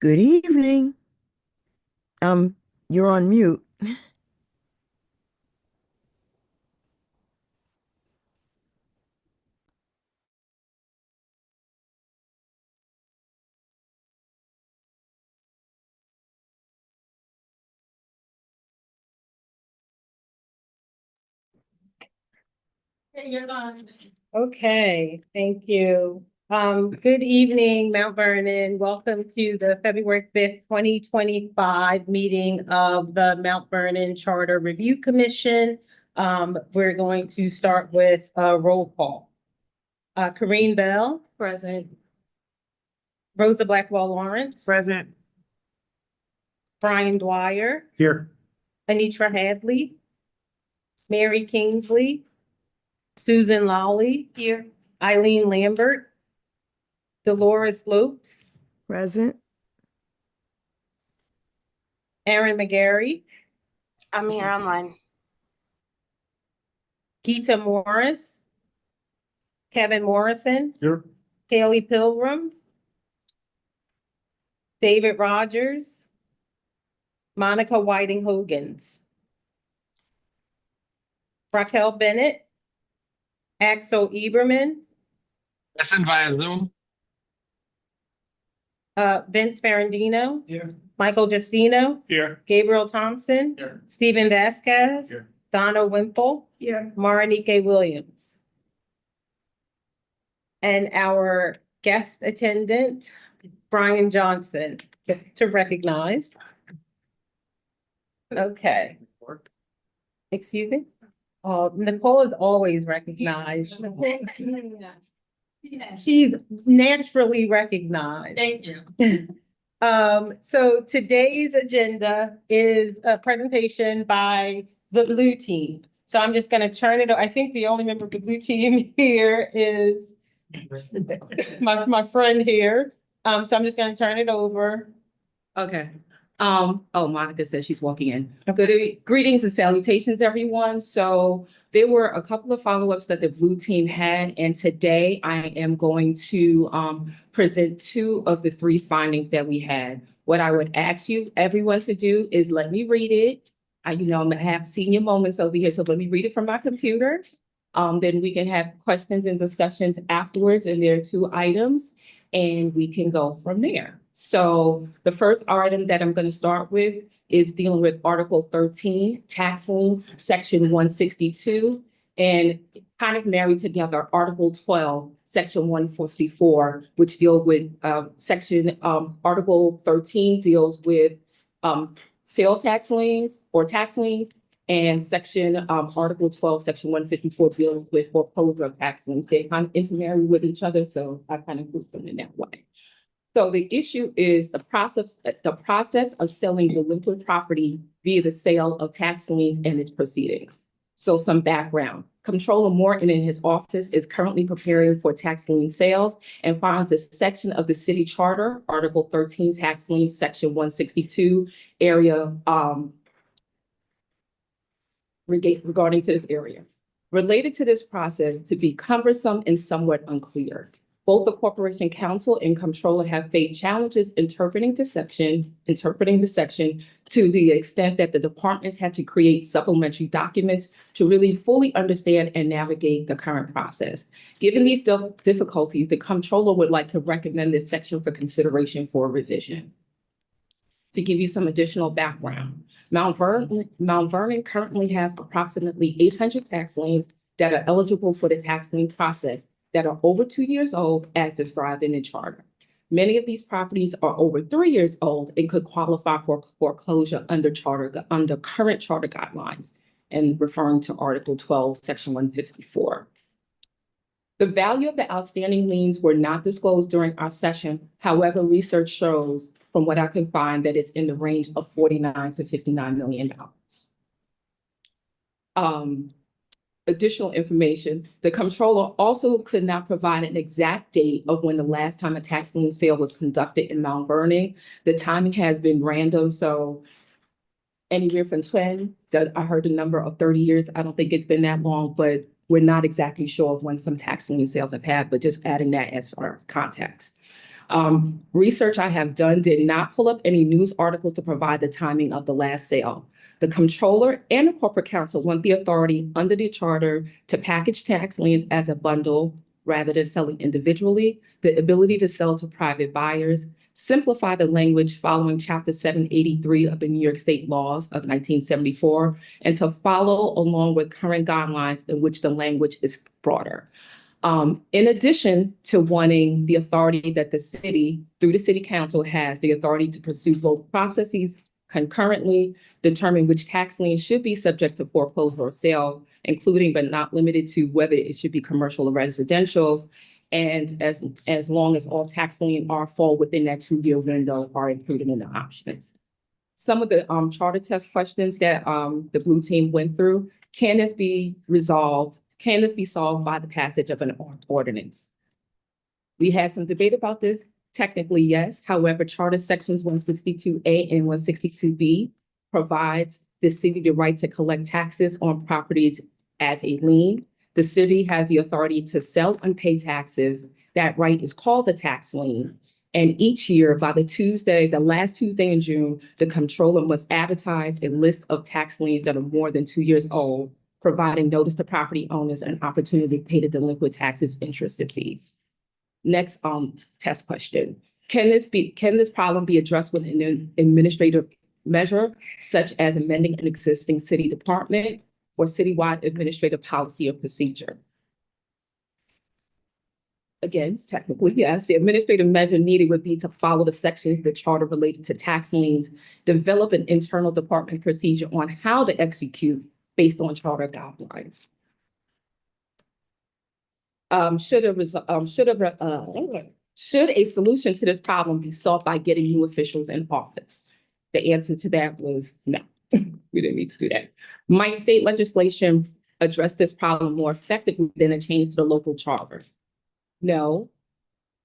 Good evening. You're on mute. You're on. Okay, thank you. Good evening, Mount Vernon. Welcome to the February 5th, 2025 meeting of the Mount Vernon Charter Review Commission. We're going to start with a roll call. Corrine Bell. Present. Rosa Blackwell Lawrence. Present. Brian Dwyer. Here. Anitra Hadley. Mary Kingsley. Susan Lawley. Here. Eileen Lambert. Dolores Lopes. Present. Erin McGarry. I'm here online. Geeta Morris. Kevin Morrison. Here. Haley Pilgrim. David Rogers. Monica Whiting Hogans. Raquel Bennett. Axel Eberman. Present via Zoom. Vince Ferrandino. Here. Michael Justino. Here. Gabriel Thompson. Here. Stephen Vasquez. Here. Donna Wimple. Here. Maranike Williams. And our guest attendant, Brian Johnson, to recognize. Okay. Excuse me? Nicole is always recognized. She's naturally recognized. Thank you. So today's agenda is a presentation by the blue team. So I'm just gonna turn it, I think the only member of the blue team here is my friend here. So I'm just gonna turn it over. Okay. Monica says she's walking in. Good greetings and salutations, everyone. So there were a couple of follow-ups that the blue team had, and today I am going to present two of the three findings that we had. What I would ask you, everyone, to do is let me read it. I'm gonna have senior moments over here, so let me read it from my computer. Then we can have questions and discussions afterwards, and there are two items, and we can go from there. So the first item that I'm going to start with is dealing with Article 13, tax liens, Section 162, and kind of married together Article 12, Section 154, which deal with Article 13 deals with sales tax liens or tax liens, and Article 12, Section 154 deals with foreclosure of tax liens. They kind of intermarry with each other, so I kind of group them in that way. So the issue is the process of selling delinquent property via the sale of tax liens and its proceedings. So some background. Comptroller Morton in his office is currently preparing for tax lien sales and finds a section of the city charter, Article 13 tax lien, Section 162 area regarding to this area. Related to this process to be cumbersome and somewhat unclear. Both the Corporation Counsel and Comptroller have faced challenges interpreting the section to the extent that the departments had to create supplementary documents to really fully understand and navigate the current process. Given these difficulties, the Comptroller would like to recommend this section for consideration for revision. To give you some additional background, Mount Vernon currently has approximately 800 tax liens that are eligible for the tax lien process that are over 2 years old as described in the charter. Many of these properties are over 3 years old and could qualify for foreclosure under current charter guidelines, and referring to Article 12, Section 154. The value of the outstanding liens were not disclosed during our session. However, research shows, from what I can find, that it's in the range of $49 to $59 million. Additional information, the Comptroller also could not provide an exact date of when the last time a tax lien sale was conducted in Mount Vernon. The timing has been random, so anywhere from 20, I heard the number of 30 years. I don't think it's been that long, but we're not exactly sure of when some tax lien sales have had, but just adding that as for context. Research I have done did not pull up any news articles to provide the timing of the last sale. The comptroller and the corporate counsel want the authority under the charter to package tax liens as a bundle rather than selling individually, the ability to sell to private buyers, simplify the language following Chapter 783 of the New York State laws of 1974, and to follow along with current guidelines in which the language is broader. In addition to wanting the authority that the city, through the city council, has the authority to pursue both processes concurrently, determine which tax lien should be subject to foreclosure or sale, including but not limited to whether it should be commercial or residential, and as long as all tax lien are fall within that 2-year window are included in the options. Some of the charter test questions that the Blue Team went through, can this be resolved? Can this be solved by the passage of an ordinance? We had some debate about this. Technically, yes. However, Charter Sections 162A and 162B provides the city the right to collect taxes on properties as a lien. The city has the authority to sell and pay taxes. That right is called a tax lien. And each year, by the last Tuesday in June, the comptroller must advertise a list of tax liens that are more than 2 years old, providing notice to property owners an opportunity to pay the delinquent taxes, interest, and fees. Next, test question. Can this problem be addressed with an administrative measure, such as amending an existing city department or citywide administrative policy or procedure? Again, technically, yes. The administrative measure needed would be to follow the sections of the charter related to tax liens, develop an internal department procedure on how to execute based on charter guidelines. Should a solution to this problem be sought by getting new officials in office? The answer to that was no. We didn't need to do that. Might state legislation address this problem more effectively than a change to the local charter? No.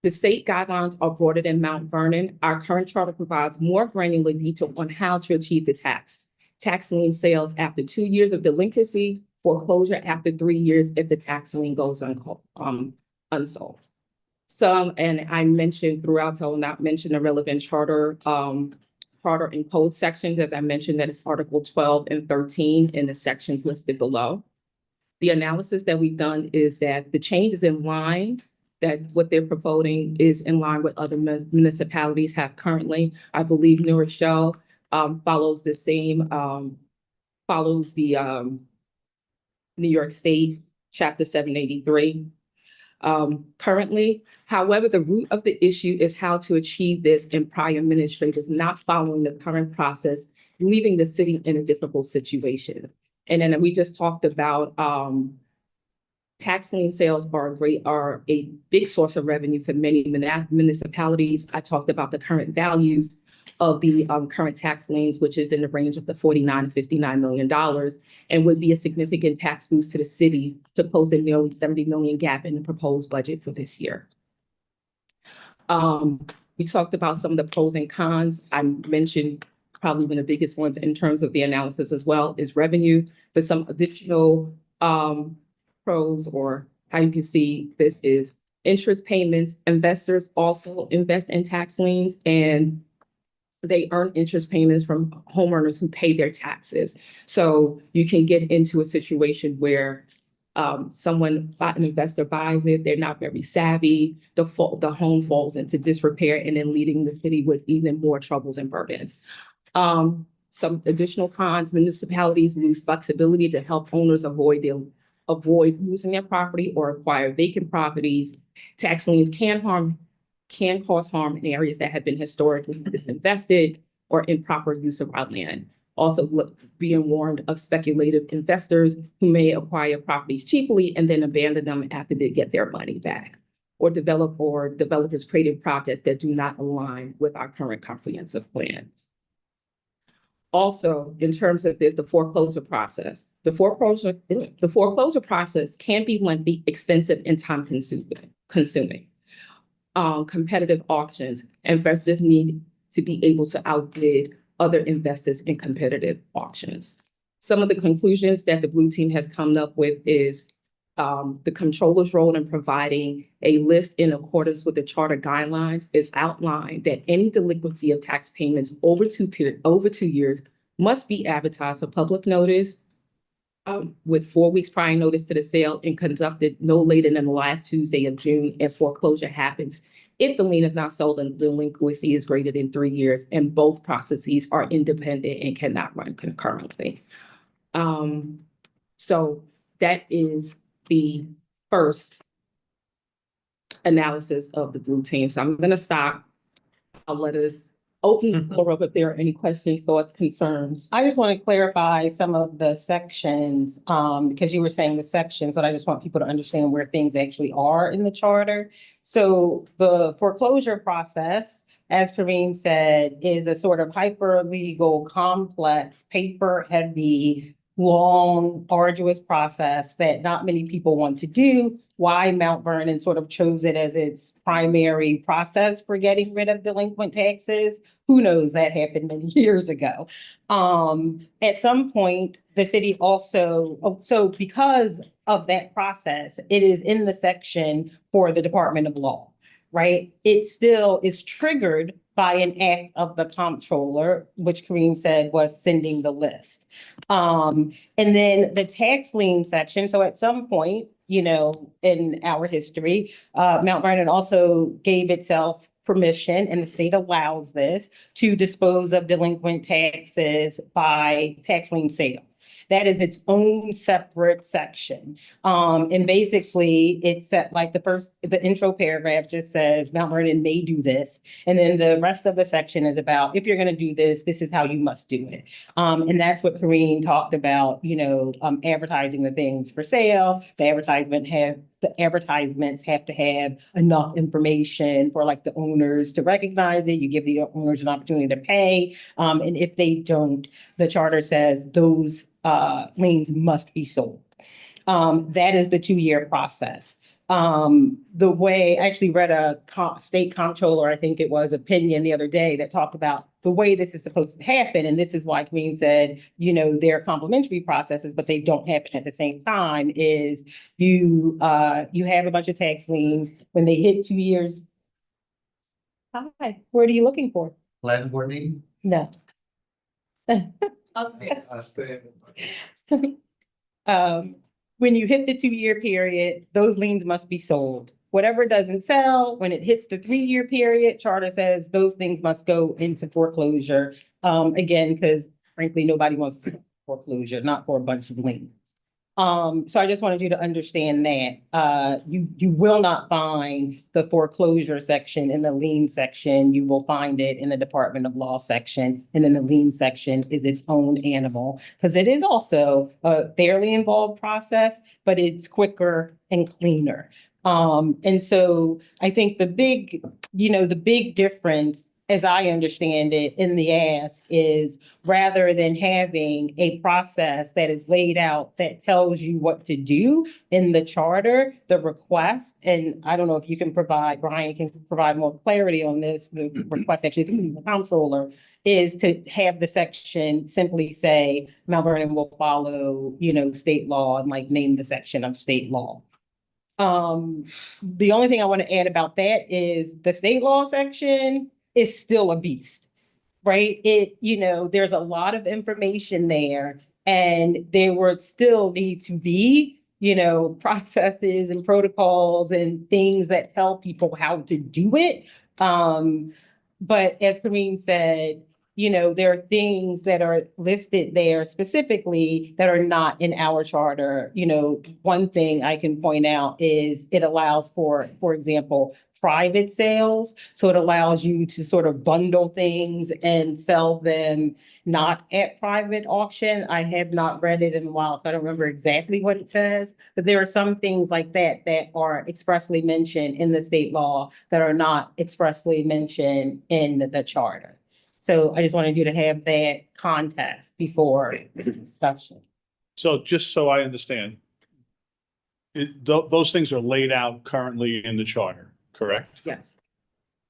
The state guidelines are broader than Mount Vernon. Our current charter provides more granular detail on how to achieve the tax lien sales after 2 years of delinquency, foreclosure after 3 years if the tax lien goes unsolved. And I mentioned throughout, so I will not mention the relevant charter and code sections. As I mentioned, that is Article 12 and 13 in the sections listed below. The analysis that we've done is that the change is in line, that what they're proposing is in line with other municipalities have currently. I believe New Rochelle follows the same, follows the New York State Chapter 783 currently. However, the root of the issue is how to achieve this in prior administrators not following the current process, leaving the city in a difficult situation. And then we just talked about tax lien sales are a big source of revenue for many municipalities. I talked about the current values of the current tax liens, which is in the range of the $49 to $59 million, and would be a significant tax boost to the city to close the nearly $70 million gap in the proposed budget for this year. We talked about some of the pros and cons. I mentioned probably one of the biggest ones in terms of the analysis as well is revenue, but some additional pros, or how you can see this, is interest payments. Investors also invest in tax liens, and they earn interest payments from homeowners who pay their taxes. So you can get into a situation where an investor buys it, they're not very savvy, the home falls into disrepair, and then leading the city with even more troubles and burdens. Some additional cons: municipalities lose flexibility to help owners avoid losing their property or acquire vacant properties. Tax liens can cause harm in areas that have been historically disinvested or improper use of our land. Also, being warned of speculative investors who may acquire properties cheaply and then abandon them after they get their money back, or developers creating projects that do not align with our current comprehensive plan. Also, in terms of the foreclosure process, the foreclosure process can be lengthy, expensive, and time consuming. Competitive auctions, investors need to be able to outbid other investors in competitive auctions. Some of the conclusions that the Blue Team has come up with is The controller's role in providing a list in accordance with the charter guidelines is outlined that any delinquency of tax payments over 2 years must be advertised for public notice with 4 weeks prior notice to the sale and conducted no later than the last Tuesday of June, and foreclosure happens if the lien is not sold and the delinquency is greater than 3 years, and both processes are independent and cannot run concurrently. So that is the first analysis of the blue team. So I'm gonna stop. I'll let us open the floor up if there are any questions, thoughts, concerns. I just want to clarify some of the sections, because you were saying the sections, but I just want people to understand where things actually are in the charter. So the foreclosure process, as Karine said, is a sort of hyper legal, complex, paper heavy, long, arduous process that not many people want to do. Why Mount Vernon sort of chose it as its primary process for getting rid of delinquent taxes. Who knows? That happened many years ago. At some point, the city also, so because of that process, it is in the section for the Department of Law, right? It still is triggered by an act of the comptroller, which Karine said was sending the list. And then the tax lien section. So at some point, you know, in our history, Mount Vernon also gave itself permission, and the state allows this, to dispose of delinquent taxes by tax lien sale. That is its own separate section. And basically it's set like the intro paragraph just says Mount Vernon may do this. And then the rest of the section is about, if you're going to do this, this is how you must do it. And that's what Karine talked about, you know, advertising the things for sale. The advertisements have to have enough information for like the owners to recognize it. You give the owners an opportunity to pay. And if they don't, the charter says those liens must be sold. That is the 2-year process. The way I actually read a state comptroller, I think it was, opinion the other day that talked about the way this is supposed to happen. And this is why Queen said, you know, they're complementary processes, but they don't happen at the same time, is you have a bunch of tax liens. When they hit 2 years. Hi, what are you looking for? Planning board meeting? No. When you hit the 2-year period, those liens must be sold. Whatever doesn't sell, when it hits the 3-year period, charter says those things must go into foreclosure. Again, because frankly, nobody wants foreclosure, not for a bunch of liens. So I just wanted you to understand that, you will not find the foreclosure section in the lien section. You will find it in the Department of Law section. And then the lien section is its own animal, because it is also a fairly involved process, but it's quicker and cleaner. And so I think the big difference, as I understand it in the ask, is rather than having a process that is laid out that tells you what to do in the charter, the request, and I don't know if you can provide, Brian can provide more clarity on this, the request actually through the comptroller, is to have the section simply say Mount Vernon will follow, you know, state law, and like name the section of state law. The only thing I want to add about that is the state law section is still a beast, right? There's a lot of information there, and there would still need to be, processes and protocols and things that tell people how to do it. But as Karine said, there are things that are listed there specifically that are not in our charter. One thing I can point out is it allows for example, private sales. So it allows you to sort of bundle things and sell them not at private auction. I have not read it in a while, so I don't remember exactly what it says, but there are some things like that that are expressly mentioned in the state law that are not expressly mentioned in the charter. So I just wanted you to have that context before the discussion. So just so I understand, those things are laid out currently in the charter, correct? Yes.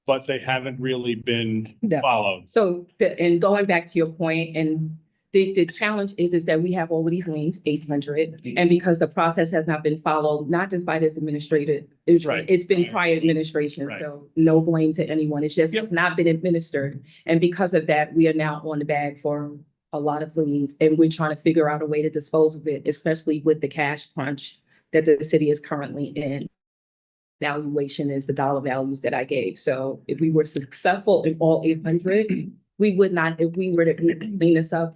But they haven't really been No. followed. So, and going back to your point, and The challenge is that we have all of these liens, 800, and because the process has not been followed, not just by this administrator, Right. it's been prior administration, Right. so no blame to anyone. It's just, Yep. it's not been administered. And because of that, we are now on the bag for a lot of liens, and we're trying to figure out a way to dispose of it, especially with the cash crunch that the city is currently in. Valuation is the dollar values that I gave. So if we were successful in all 800, we would not, if we were to clean this up,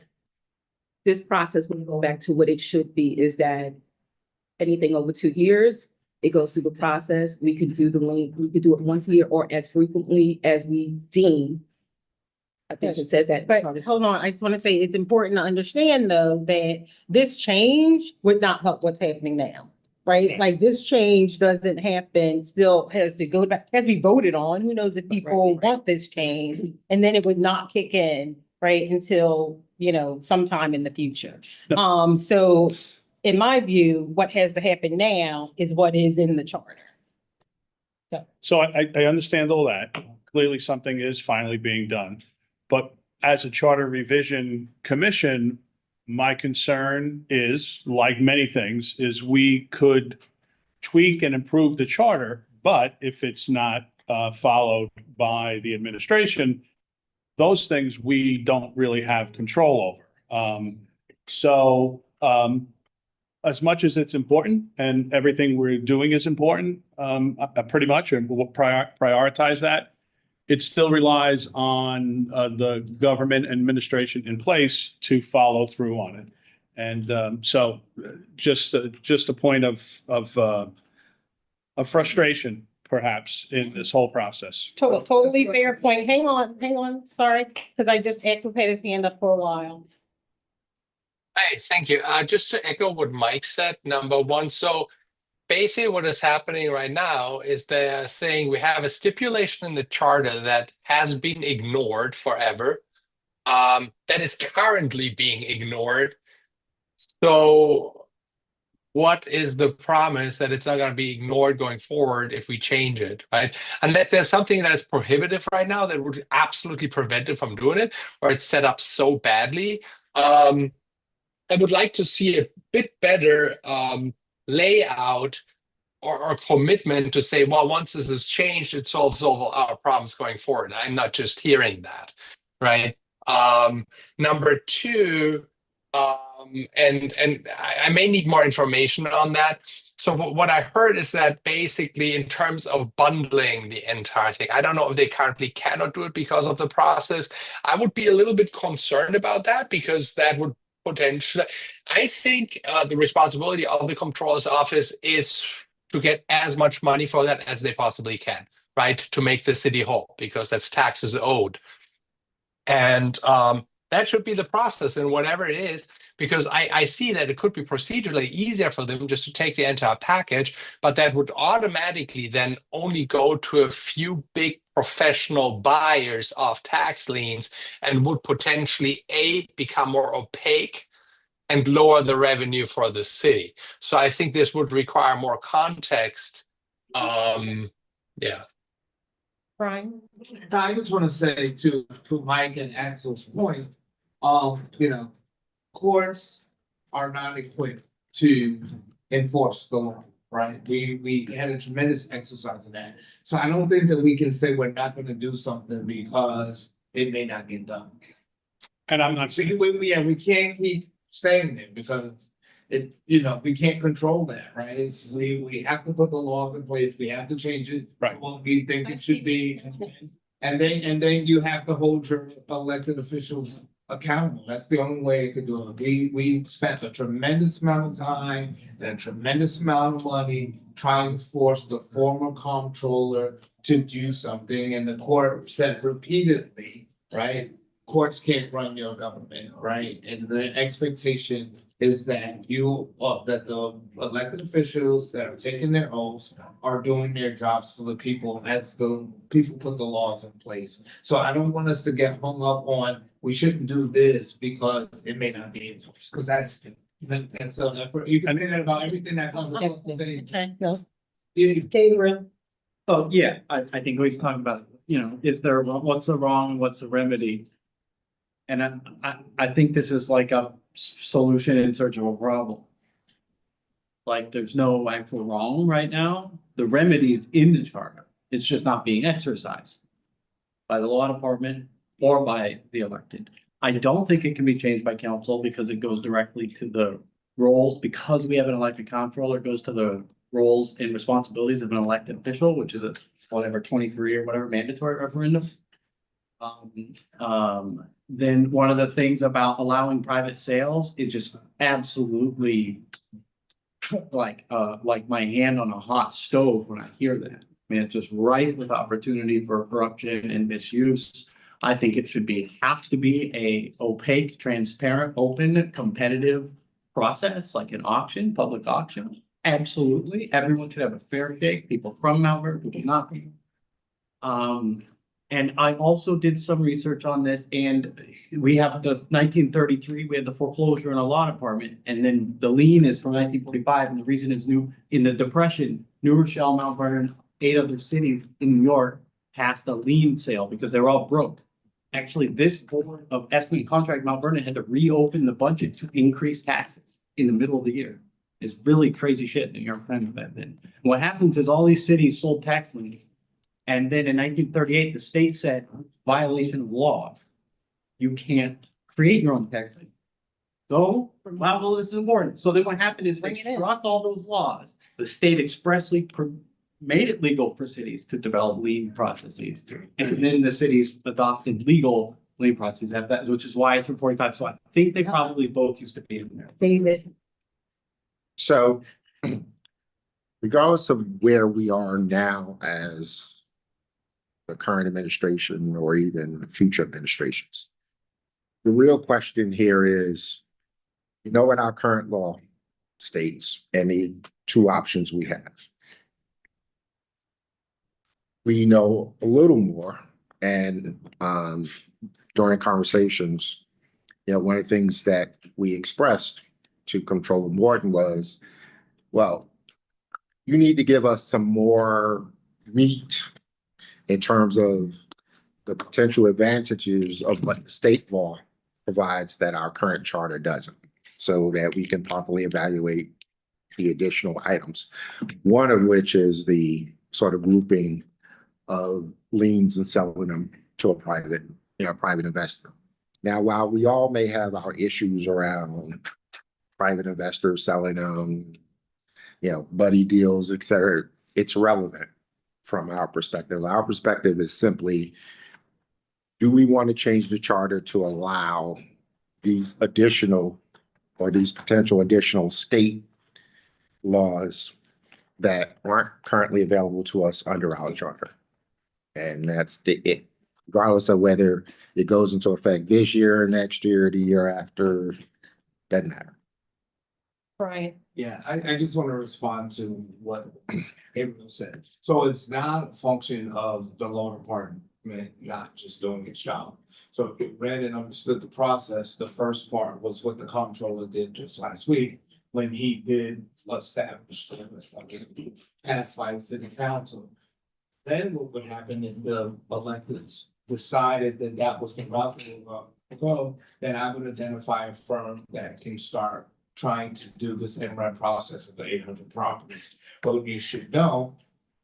this process would go back to what it should be, is that anything over 2 years, it goes through the process. We could do the lien, we could do it once a year or as frequently as we deem. I think it says that. But hold on, I just want to say it's important to understand though, that this change would not help what's happening now. Right? Like this change doesn't happen, still has to go back, has to be voted on. Who knows if people want this change? And then it would not kick in, right, until, sometime in the future. So in my view, what has to happen now is what is in the charter. So I understand all that. Clearly, something is finally being done. But as a charter revision commission, my concern is, like many things, is we could tweak and improve the charter, but if it's not followed by the administration, those things we don't really have control over. As much as it's important and everything we're doing is important, pretty much, and we'll prioritize that, it still relies on the government administration in place to follow through on it. And so just a point of frustration, perhaps, in this whole process. Totally fair point. Hang on, sorry, because I just Axel's had his hand up for a while. Hey, thank you. Just to echo what Mike said, number one, so basically what is happening right now is they're saying we have a stipulation in the charter that has been ignored forever, that is currently being ignored. So what is the promise that it's not going to be ignored going forward if we change it, right? Unless there's something that is prohibitive right now that would absolutely prevent it from doing it, or it's set up so badly. I would like to see a bit better layout or commitment to say, well, once this is changed, it solves all our problems going forward. I'm not just hearing that, right? Number two, and I may need more information on that. So what I heard is that basically in terms of bundling the entire thing, I don't know if they currently cannot do it because of the process. I would be a little bit concerned about that because that would potentially, I think the responsibility of the Comptroller's Office is to get as much money for that as they possibly can, right? To make the city whole, because that's taxes owed. And that should be the process, and whatever it is, because I see that it could be procedurally easier for them just to take the entire package, but that would automatically then only go to a few big professional buyers of tax liens and would potentially become more opaque and lower the revenue for the city. So I think this would require more context. Yeah. Brian? I just want to say to Mike and Axel's point, courts are not equipped to enforce the law, right? We had a tremendous exercise in that. So I don't think that we can say we're not going to do something because it may not get done. And I'm not saying, We can't keep staying there because we can't control that, right? We have to put the laws in place. We have to change it. Right. What we think it should be. And then you have to hold your elected officials accountable. That's the only way it could do it. We spent a tremendous amount of time and a tremendous amount of money trying to force the former comptroller to do something, and the court said repeatedly, right? Courts can't run your government, right? And the expectation is that that the elected officials that are taking their oaths are doing their jobs for the people as the people put the laws in place. So I don't want us to get hung up on, we shouldn't do this because it may not be enforced, because that's, and so you can say that about everything that comes across the city. Okay, no. Yeah, Oh, yeah, I think we talked about, what's the wrong, what's the remedy? And I think this is like a solution in search of a problem. Like, there's no actual wrong right now. The remedy is in the charter. It's just not being exercised by the law department or by the elected. I don't think it can be changed by council because it goes directly to the roles, because we have an elected comptroller, it goes to the roles and responsibilities of an elected official, which is a whatever 23 or whatever mandatory referendum. Then one of the things about allowing private sales is just absolutely like my hand on a hot stove when I hear that. I mean, it's just rife with opportunity for corruption and misuse. I think it should have to be a opaque, transparent, open, competitive process, like an auction, public auction. Absolutely. Everyone should have a fair shake, people from Mount Vernon, people not from. And I also did some research on this, and we have the 1933, we had the foreclosure in a law department, and then the lien is from 1945, and the reason is in the Depression, New Rochelle, Mount Vernon, 8 other cities in New York passed a lien sale because they were all broke. Actually, this board of estimate contract, Mount Vernon had to reopen the budget to increase taxes in the middle of the year. It's really crazy shit in New York Times back then. What happens is all these cities sold tax liens. And then in 1938, the state said, violation of law. You can't create your own tax lien. So, well, this is important. So then what happened is they Bring it in. struck all those laws. The state expressly made it legal for cities to develop lien processes. And then the cities adopted legal lien processes, which is why it's from 45. So I think they probably both used to be in there. David, So regardless of where we are now as the current administration or even future administrations, the real question here is, you know what our current law states and the 2 options we have. We know a little more, and during conversations, one of the things that we expressed to Comptroller Morton was, well, you need to give us some more meat in terms of the potential advantages of what the state law provides that our current charter doesn't, so that we can properly evaluate the additional items. One of which is the sort of grouping of liens and selling them to a private investor. Now, while we all may have our issues around private investors selling them, buddy deals, et cetera, it's relevant from our perspective. Our perspective is simply, do we want to change the charter to allow these potential additional state laws that aren't currently available to us under our charter? And that's it. Regardless of whether it goes into effect this year, next year, the year after, doesn't matter. Brian, Yeah, I just want to respond to what Gabriel said. So it's not a function of the law department not just doing its job. So if you read and understood the process, the first part was what the comptroller did just last week when he did establish the passed by the city council. Then what would happen if the electeds decided that that was the route they were going to go, then I would identify a firm that can start trying to do this MRED process of the 800 properties. But you should know,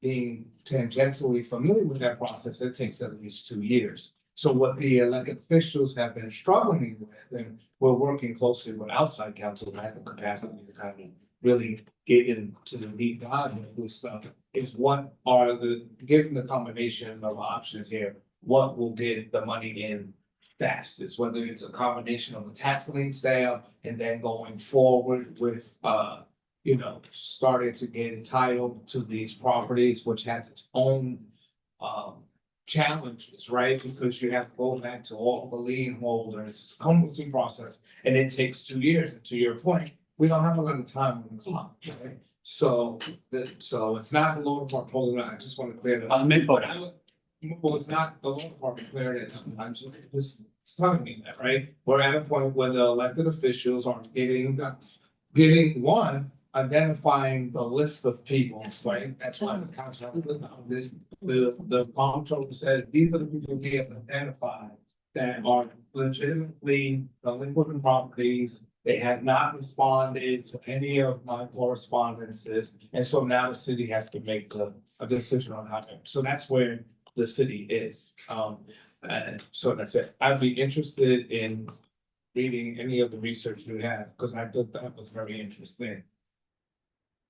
being tangentially familiar with that process, it takes at least 2 years. So what the elected officials have been struggling with, and we're working closely with outside counsel to have the capacity to kind of really get into the deep dive of this stuff, is what are given the combination of options here, what will get the money in fastest, whether it's a combination of a tax lien sale and then going forward with, starting to get entitled to these properties, which has its own challenges, right? Because you have to go back to all the lien holders, it's a cumbersome process, and it takes 2 years. And to your point, we don't have a lot of time on the clock, right? So it's not the law department holding on. I just want to clear that up. Well, it's not the law department clearing it up. I'm just telling you that, right? We're at a point where the elected officials are identifying the list of people, right? That's why the council, the comptroller said, these are the people we have identified that are legitimately delinquent properties. They have not responded to any of my correspondences, and so now the city has to make a decision on how to, so that's where the city is. And so that's it. I'd be interested in reading any of the research you have, because I thought that was very interesting.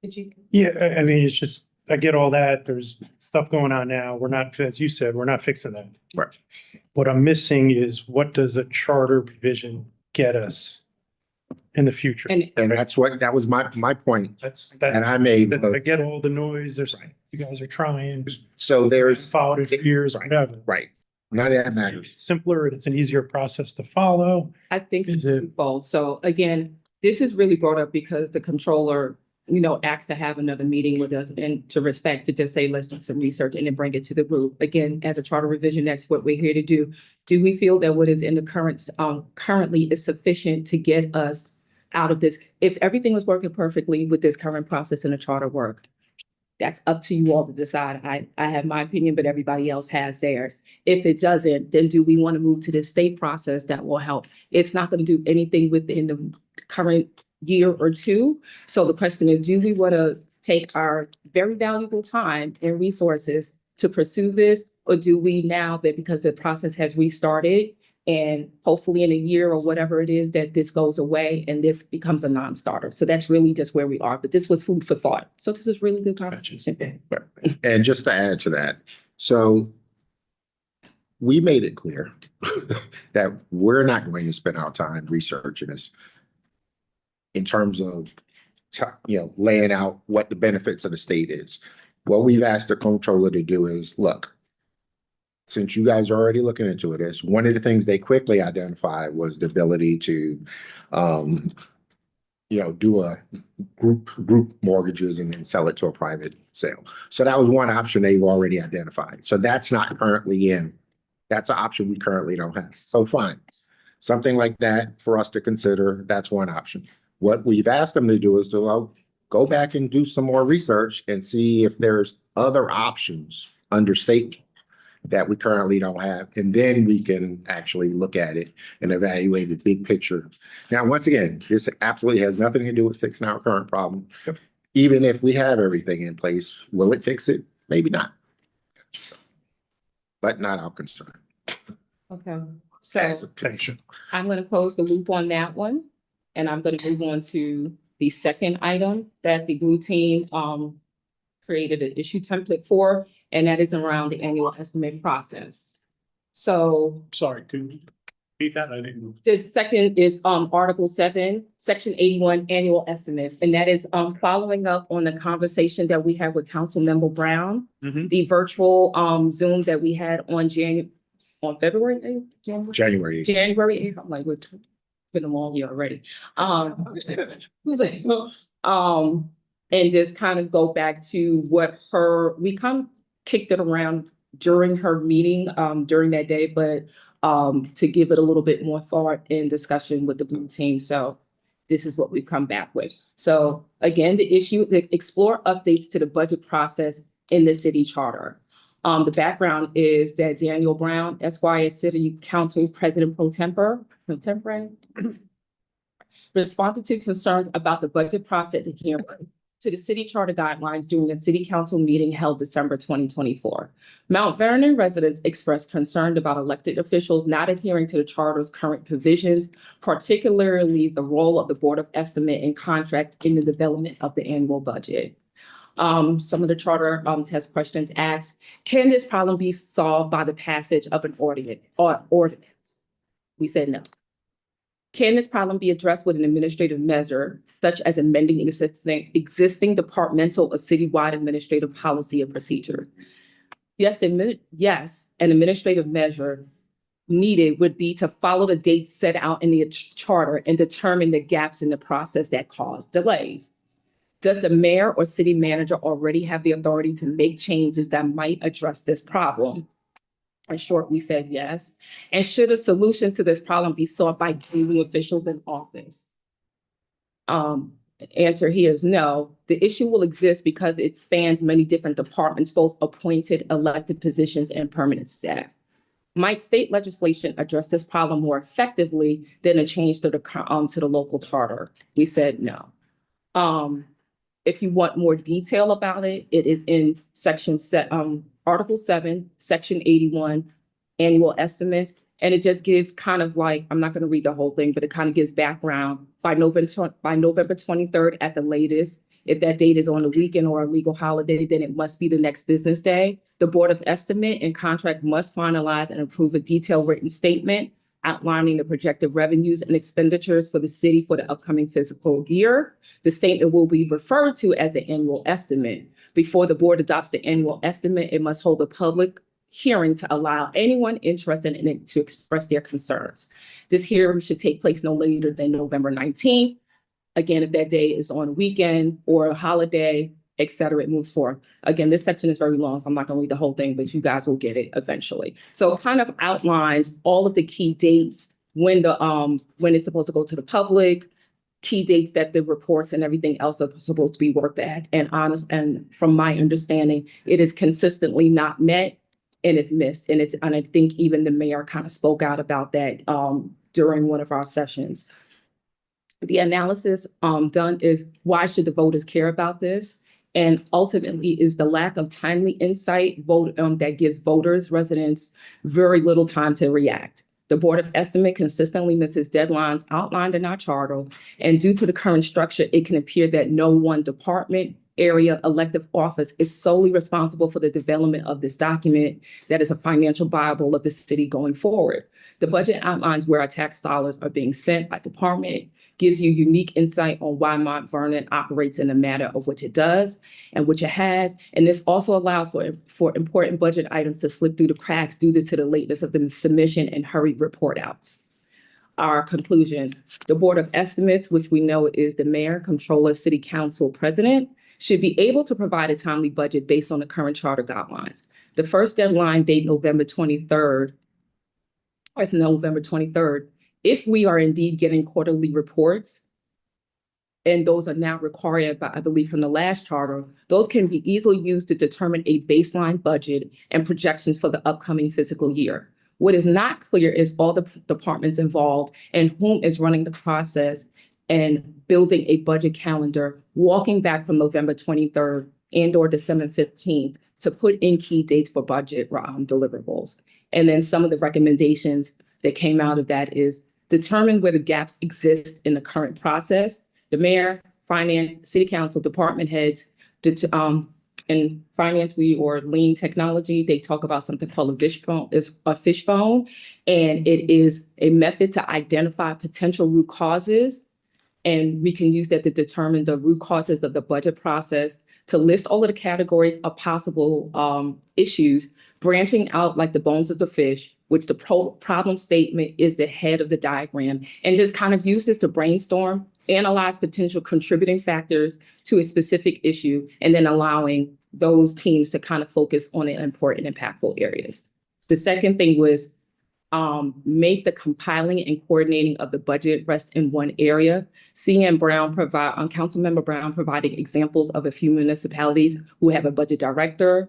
Did you? Yeah, I mean, it's just, I get all that. There's stuff going on now. We're not, as you said, we're not fixing that. Right. What I'm missing is what does a charter revision get us in the future? And And that was my point. That's, And that, I made, I get all the noise. There's, Right. you guys are trying, so there's, followed it for years, Right. whatever. right, none of that It's matters. simpler. It's an easier process to follow. I think it's Is it- twofold. So again, this is really brought up because the controller, asked to have another meeting with us and to respect to just say, let's do some research and then bring it to the group. Again, as a charter revision, that's what we're here to do. Do we feel that what is in the currently is sufficient to get us out of this? If everything was working perfectly with this current process and the charter work, that's up to you all to decide. I have my opinion, but everybody else has theirs. If it doesn't, then do we want to move to the state process that will help? It's not going to do anything within the current year or two. So the question is, do we want to take our very valuable time and resources to pursue this? Or do we now that because the process has restarted and hopefully in a year or whatever it is that this goes away and this becomes a non-starter? So that's really just where we are. But this was food for thought. So this is really good conversation. And just to add to that, so we made it clear that we're not going to spend our time researching this in terms of, laying out what the benefits of the state is. What we've asked the comptroller to do is, look, since you guys are already looking into this, one of the things they quickly identified was the ability to, do a group mortgages and then sell it to a private sale. So that was one option they've already identified. So that's not currently in. That's an option we currently don't have. So fine. Something like that for us to consider, that's one option. What we've asked them to do is to go back and do some more research and see if there's other options under state that we currently don't have. And then we can actually look at it and evaluate the big picture. Now, once again, this absolutely has nothing to do with fixing our current problem. Yep. Even if we have everything in place, will it fix it? Maybe not. But not our concern. Okay, so As a commission. I'm going to close the loop on that one. And I'm going to move on to the second item that the Blue Team created an issue template for, and that is around the annual estimate process. So Sorry, could you repeat that? I didn't. the second is Article 7, Section 81, annual estimates. And that is following up on the conversation that we had with Councilmember Brown, Mhm. the virtual Zoom that we had on February 8th? January. January 8th, I'm like, it's been a long year already. And just kind of go back to what we kind of kicked it around during her meeting, during that day, but to give it a little bit more thought and discussion with the Blue Team. So this is what we've come back with. So again, the issue is to explore updates to the budget process in the city charter. The background is that Daniel Brown, Esquire City Council President Pro Tempore, responded to concerns about the budget process adherence to the city charter guidelines during a city council meeting held December 2024. Mount Vernon residents expressed concern about elected officials not adhering to the charter's current provisions, particularly the role of the Board of Estimate and Contract in the development of the annual budget. Some of the charter test questions asked, can this problem be solved by the passage of an ordinance? We said no. Can this problem be addressed with an administrative measure, such as amending existing departmental or citywide administrative policy and procedure? Yes, an administrative measure needed would be to follow the dates set out in the charter and determine the gaps in the process that cause delays. Does the mayor or city manager already have the authority to make changes that might address this problem? In short, we said yes. And should a solution to this problem be sought by daily officials in office? Answer here is no. The issue will exist because it spans many different departments, both appointed, elected positions, and permanent staff. Might state legislation address this problem more effectively than a change to the local charter? We said no. If you want more detail about it, it is in Article 7, Section 81, annual estimates. And it just gives kind of like, I'm not going to read the whole thing, but it kind of gives background by November 23rd at the latest. If that date is on a weekend or a legal holiday, then it must be the next business day. The Board of Estimate and Contract must finalize and approve a detailed written statement outlining the projected revenues and expenditures for the city for the upcoming fiscal year. The statement will be referred to as the annual estimate. Before the board adopts the annual estimate, it must hold a public hearing to allow anyone interested in it to express their concerns. This hearing should take place no later than November 19th. Again, if that day is on a weekend or a holiday, et cetera, it moves forward. Again, this section is very long, so I'm not going to read the whole thing, but you guys will get it eventually. So it kind of outlines all of the key dates when it's supposed to go to the public, key dates that the reports and everything else are supposed to be worked at. And from my understanding, it is consistently not met and it's missed. And I think even the mayor kind of spoke out about that during one of our sessions. The analysis done is why should the voters care about this? And ultimately is the lack of timely insight that gives voters, residents, very little time to react. The Board of Estimate consistently misses deadlines outlined in our charter. And due to the current structure, it can appear that no one department, area, elective office is solely responsible for the development of this document that is a financial Bible of the city going forward. The budget outlines where our tax dollars are being spent by department, gives you unique insight on why Mount Vernon operates in the manner of which it does and which it has. And this also allows for important budget items to slip through the cracks due to the lateness of the submission and hurried report outs. Our conclusion, the Board of Estimates, which we know is the mayor, controller, city council, president, should be able to provide a timely budget based on the current charter guidelines. The first deadline date, November 23rd. If we are indeed getting quarterly reports, and those are now required, I believe, from the last charter, those can be easily used to determine a baseline budget and projections for the upcoming fiscal year. What is not clear is all the departments involved and whom is running the process and building a budget calendar, walking back from November 23rd and or December 15th to put in key dates for budget deliverables. And then some of the recommendations that came out of that is determine where the gaps exist in the current process. The mayor, finance, city council, department heads, in finance, or lean technology, they talk about something called a fishbone, and it is a method to identify potential root causes. And we can use that to determine the root causes of the budget process, to list all of the categories of possible issues, branching out like the bones of the fish, which the problem statement is the head of the diagram, and just kind of use this to brainstorm, analyze potential contributing factors to a specific issue, and then allowing those teams to kind of focus on the important, impactful areas. The second thing was make the compiling and coordinating of the budget rest in one area. Councilmember Brown provided examples of a few municipalities who have a budget director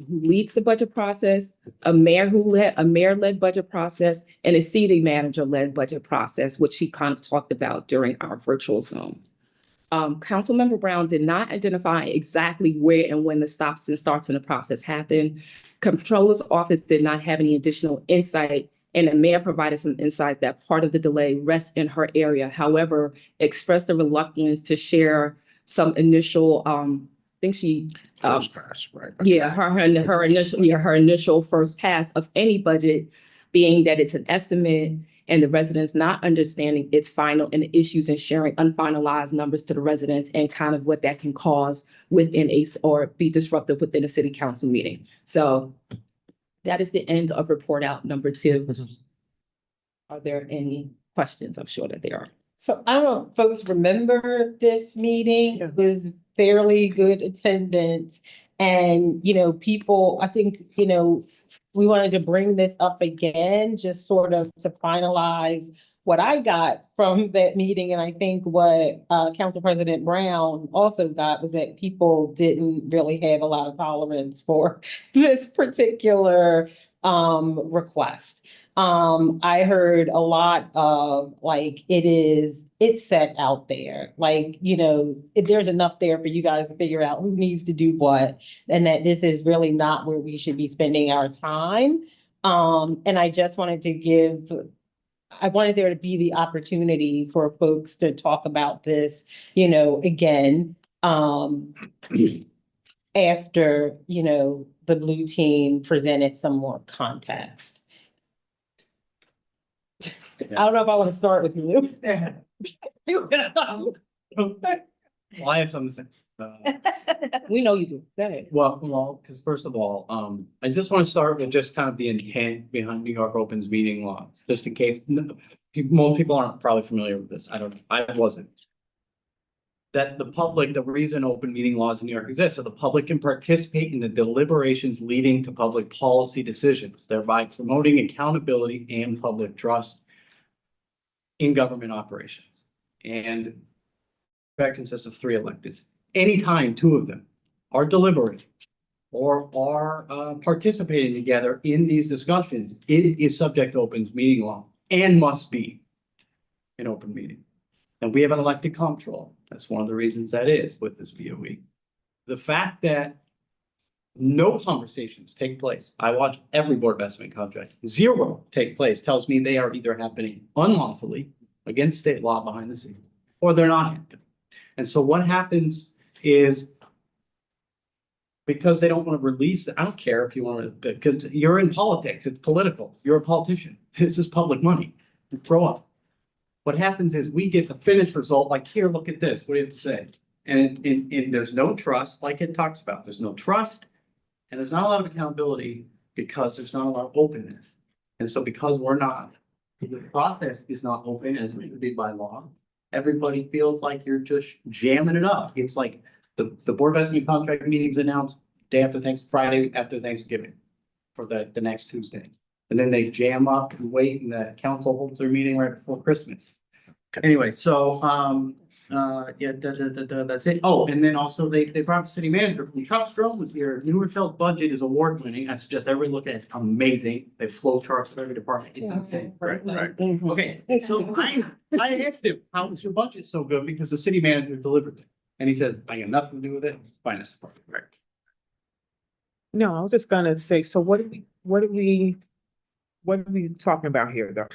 who leads the budget process, a mayor-led budget process, and a city manager-led budget process, which he kind of talked about during our virtual Zoom. Councilmember Brown did not identify exactly where and when the stops and starts in the process happened. Comptroller's office did not have any additional insight, and the mayor provided some insight that part of the delay rests in her area. However, expressed a reluctance to share some initial, First pass, right? yeah, her initial first pass of any budget, being that it's an estimate and the residents not understanding its final and the issues and sharing unfinalized numbers to the residents and kind of what that can cause within or be disruptive within a city council meeting. So that is the end of report out number 2. Are there any questions? I'm sure that there are. So I don't know if folks remember this meeting. It was fairly good attendance. And, people, I think, we wanted to bring this up again, just sort of to finalize what I got from that meeting. And I think what Council President Brown also got was that people didn't really have a lot of tolerance for this particular request. I heard a lot of like, it's set out there. Like, if there's enough there for you guys to figure out who needs to do what, and that this is really not where we should be spending our time. And I just wanted to I wanted there to be the opportunity for folks to talk about this, again, after, the blue team presented some more context. I don't know if I want to start with you. Well, I have something to say. We know you do. Go ahead. Well, because first of all, I just want to start with just kind of the intent behind New York Opens meeting law, just in case most people aren't probably familiar with this. I wasn't. That the public, the reason open meeting laws in New York exist, so the public can participate in the deliberations leading to public policy decisions, thereby promoting accountability and public trust in government operations. And that consists of 3 electeds. Anytime 2 of them are deliberating or are participating together in these discussions, it is subject to open meeting law and must be an open meeting. And we have an elected comptroller. That's one of the reasons that is with this BOE. The fact that no conversations take place, I watch every board of estimate contract, 0 take place, tells me they are either happening unlawfully against state law behind the scenes, or they're not happening. And so what happens is, because they don't want to release, I don't care if you want to, because you're in politics, it's political, you're a politician, this is public money, grow up. What happens is we get the finished result, like, here, look at this, what do you have to say? And there's no trust, like it talks about, there's no trust, and there's not a lot of accountability because there's not a lot of openness. And so because the process is not open as it should be by law, everybody feels like you're just jamming it up. It's like the board of estimate contract meetings announced Friday after Thanksgiving for the next Tuesday. And then they jam up and wait, and the council holds their meeting right before Christmas. Anyway, so, that's it. Oh, and then also they brought up the city manager from Chuck Strome was here. New Rochelle's budget is award winning. I suggest everyone look at it. It's amazing. They flow charts of every department. It's insane. Right. Okay, so I asked him, how is your budget so good? Because the city manager delivered it. And he said, I got nothing to do with it. It's finance department. Right. No, I was just gonna say, so what are we talking about here, though?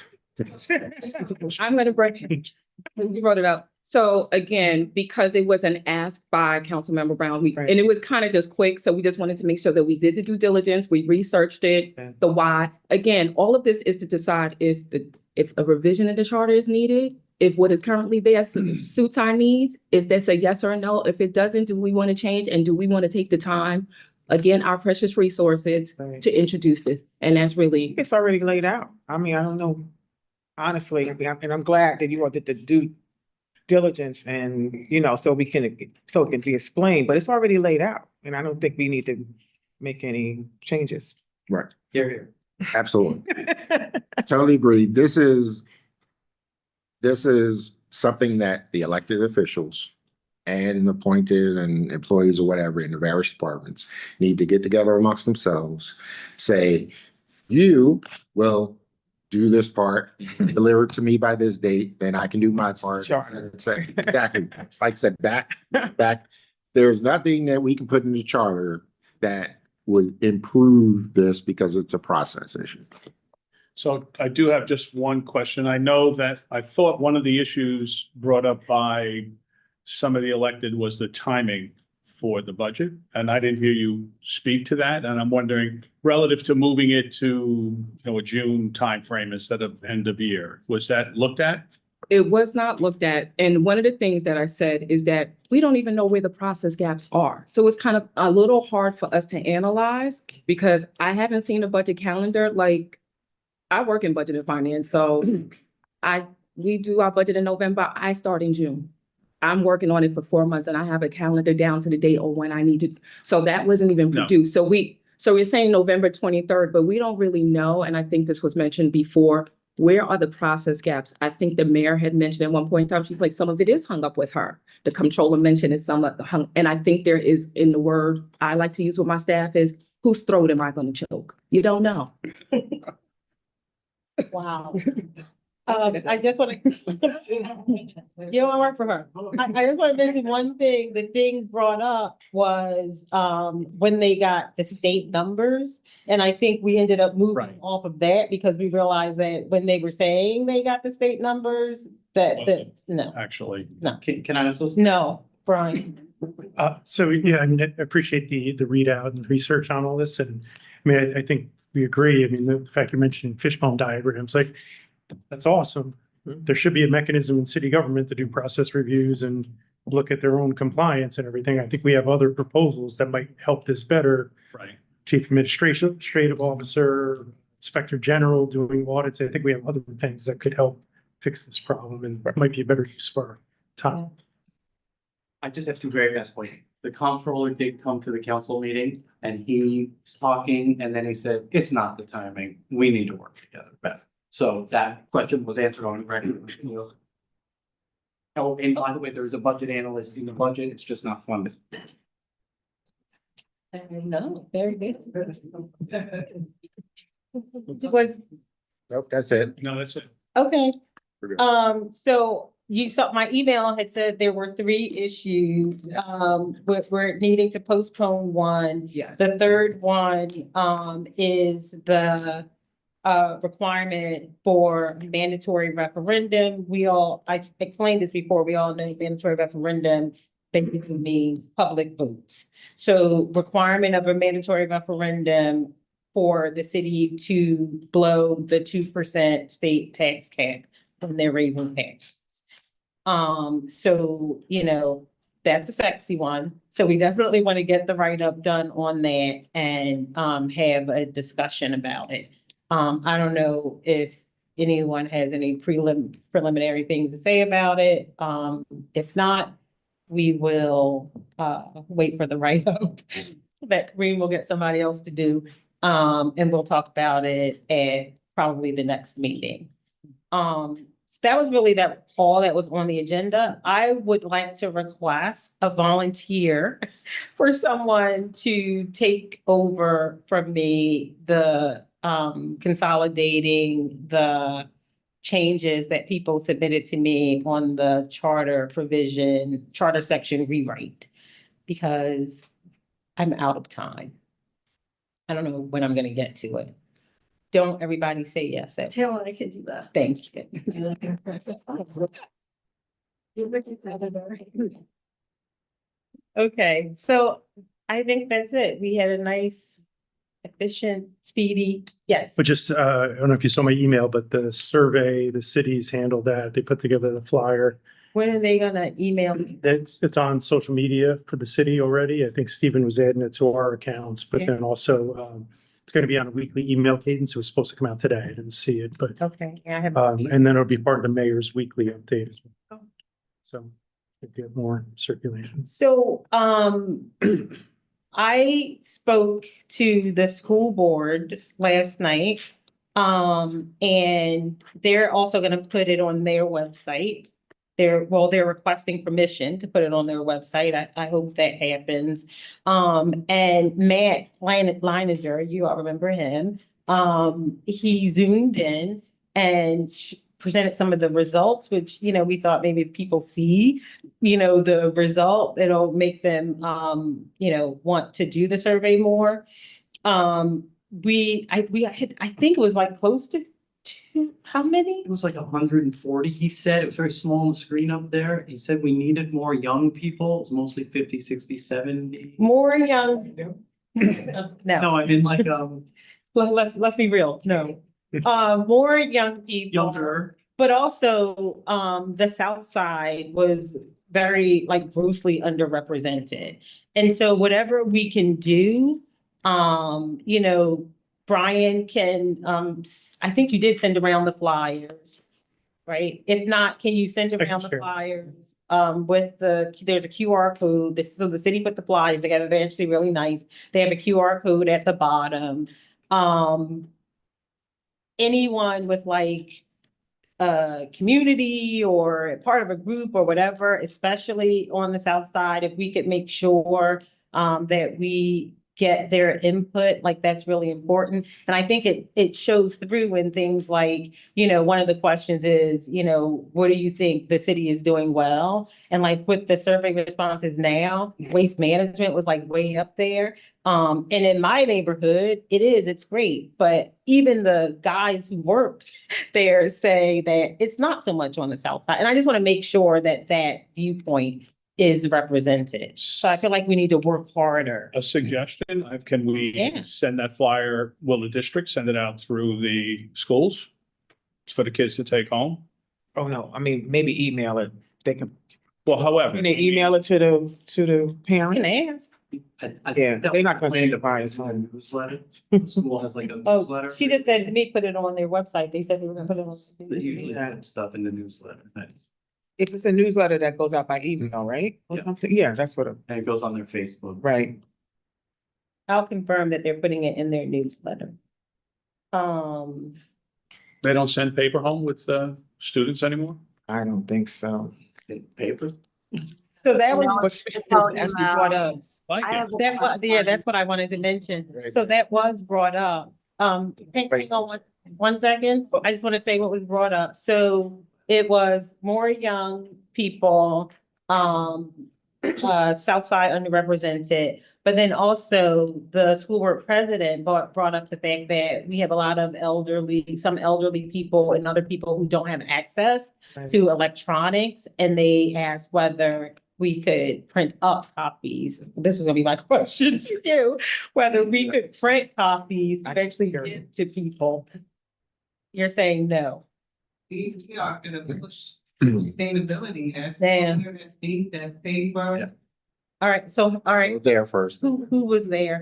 I'm gonna break, you brought it up. So again, because it was an ask by Councilmember Brown, Right. and it was kind of just quick, so we just wanted to make sure that we did the due diligence, we researched it, Okay. the why. Again, all of this is to decide if a revision of the charter is needed, if what is currently there suits our needs, is this a yes or a no? If it doesn't, do we want to change, and do we want to take the time, again, our precious resources, Right. to introduce this? And that's really, It's already laid out. I mean, I don't know, honestly, and I'm glad that you all did the due diligence and, so it can be explained, but it's already laid out. And I don't think we need to make any changes. Right. Here. Absolutely. Totally agree. This is something that the elected officials and appointed and employees or whatever in the various departments need to get together amongst themselves, say, you will do this part, deliver it to me by this date, then I can do my part. Charter. Exactly. Like I said, back, there's nothing that we can put in the charter that would improve this because it's a process issue. So I do have just one question. I know that I thought one of the issues brought up by some of the elected was the timing for the budget, and I didn't hear you speak to that. And I'm wondering, relative to moving it to, a June timeframe instead of end of year, was that looked at? it was not looked at. And one of the things that I said is that we don't even know where the process gaps are. So it's kind of a little hard for us to analyze because I haven't seen a budget calendar. Like, I work in budget and finance, so we do our budget in November. I start in June. I'm working on it for 4 months and I have a calendar down to the date or when I need to. So that wasn't even No. produced. So we're saying November 23rd, but we don't really know. And I think this was mentioned before. Where are the process gaps? I think the mayor had mentioned at one point in time, she's like, some of it is hung up with her. The comptroller mentioned is some of the hung, and I think there is in the word I like to use with my staff is whose throat am I gonna choke? You don't know. Wow. I just want to. You don't work for her. I just want to mention one thing. The thing brought up was, when they got the state numbers. And I think we ended up moving Right. off of that because we realized that when they were saying they got the state numbers, no, Actually, Can I also? no, Brian. So, yeah, I mean, I appreciate the readout and research on all this, and I mean, I think we agree. I mean, the fact you're mentioning fishbone diagrams, like, that's awesome. There should be a mechanism in city government to do process reviews and look at their own compliance and everything. I think we have other proposals that might help this better. right. Chief administrative officer, inspector general doing audits. I think we have other things that could help fix this problem and might be a better use for our time. I just have two very fast points. The comptroller did come to the council meeting and he was talking and then he said, it's not the timing. We need to work together better. So that question was answered on the record. Oh, and by the way, there's a budget analyst in the budget. It's just not funded. No, very good. Was, Nope, that's it. No, that's it. okay. We're good. So you saw my email had said there were 3 issues, we're needing to postpone one. Yes. The third one, is the requirement for mandatory referendum. I explained this before, we all know mandatory referendum basically means public votes. So requirement of a mandatory referendum for the city to blow the 2% state tax cap when they're raising taxes. So, that's a sexy one. So we definitely want to get the write-up done on that and, have a discussion about it. I don't know if anyone has any preliminary things to say about it. If not, we will, wait for the write-up that Green will get somebody else to do. And we'll talk about it at probably the next meeting. So that was really all that was on the agenda. I would like to request a volunteer for someone to take over from me the consolidating the changes that people submitted to me on the charter section rewrite, because I'm out of time. I don't know when I'm gonna get to it. Don't everybody say yes. Tell I can do that. Thank you. Okay, so I think that's it. We had a nice, efficient, speedy, yes. But just, I don't know if you saw my email, but the survey, the cities handled that. They put together the flyer. When are they gonna email me? It's on social media for the city already. I think Stephen was adding it to our accounts, but Okay. then also, it's going to be on a weekly email cadence. It was supposed to come out today. I didn't see it, but, Okay, yeah, I have. and then it'll be part of the mayor's weekly update as well. Oh. So we get more circulation. So, I spoke to the school board last night. And they're also gonna put it on their website. They're requesting permission to put it on their website. I hope that happens. And Matt Leininger, you all remember him. He zoomed in and presented some of the results, which, we thought maybe if people see, the result, it'll make them, want to do the survey more. I think it was like close to how many? It was like 140, he said. It was very small on the screen up there. He said we needed more young people. It was mostly 50, 60, 70. More young. No, No, I mean like, let's be real, no. More young people. younger. But also, the South Side was very grossly underrepresented. And so whatever we can do, Brian can, I think you did send around the flyers, right? If not, can you send around the Sure. flyers, there's a QR code, so the city put the flyers together, they're actually really nice. They have a QR code at the bottom. Anyone with a community or part of a group or whatever, especially on the South Side, if we could make sure that we get their input, like that's really important. And I think it shows through in things like, one of the questions is, what do you think the city is doing well? And like with the survey responses now, waste management was like way up there. And in my neighborhood, it's great, but even the guys who work there say that it's not so much on the south side. And I just want to make sure that that viewpoint is represented. So I feel like we need to work harder. A suggestion, can we Yeah. send that flyer, will the district send it out through the schools for the kids to take home? Oh, no, I mean, maybe email it. They can, Well, however. can they email it to the Can parents? ask. Yeah, they're not gonna Plan take the bias home. Newsletter, the school has like a newsletter. Oh, she just said to me, put it on their website. They said they were gonna put it on. They usually have stuff in the newsletter, If it's a newsletter that goes out by email, right? Or Yeah. something, yeah, that's what, and it goes on their Facebook. right. I'll confirm that they're putting it in their newsletter. They don't send paper home with students anymore? I don't think so. In paper. So that was. It's all That's email. brought up. Like I it. have a That was, yeah, question. that's what I wanted to mention. So that was brought up. Hang on one second. I just want to say what was brought up. So it was more young people, South Side underrepresented. But then also the school board president brought up the fact that we have a lot of some elderly people and other people who don't have access to electronics. And they asked whether we could print up copies. This was gonna be my question to you, whether we could print copies to actually give to people. You're saying no. We are gonna push sustainability as Damn. as being that paper. All right. There first. Who was there?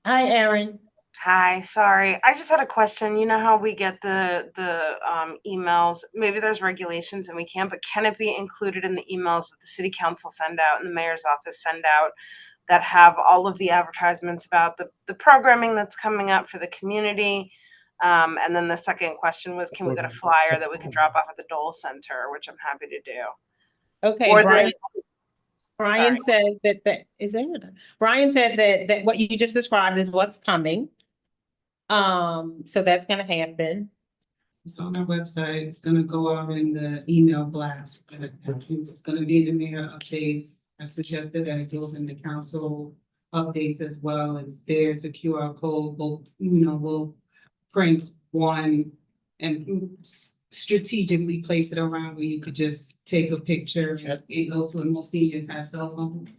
Hi, Erin. Hi, sorry. I just had a question. You know how we get the emails? Maybe there's regulations and we can't, but can it be included in the emails that the city council send out and the mayor's office send out that have all of the advertisements about the programming that's coming up for the community? And then the second question was, can we get a flyer that we could drop off at the Dole Center, which I'm happy to do. Okay, Or Brian said Brian said that what you just described is what's coming. So that's gonna happen. It's on our website. It's gonna go out in the email blast. It's gonna be in the mayor updates. I've suggested that it goes in the council updates as well. It's there. It's a QR code. We'll print one and strategically place it around where you could just take a picture. Most seniors have cell phones.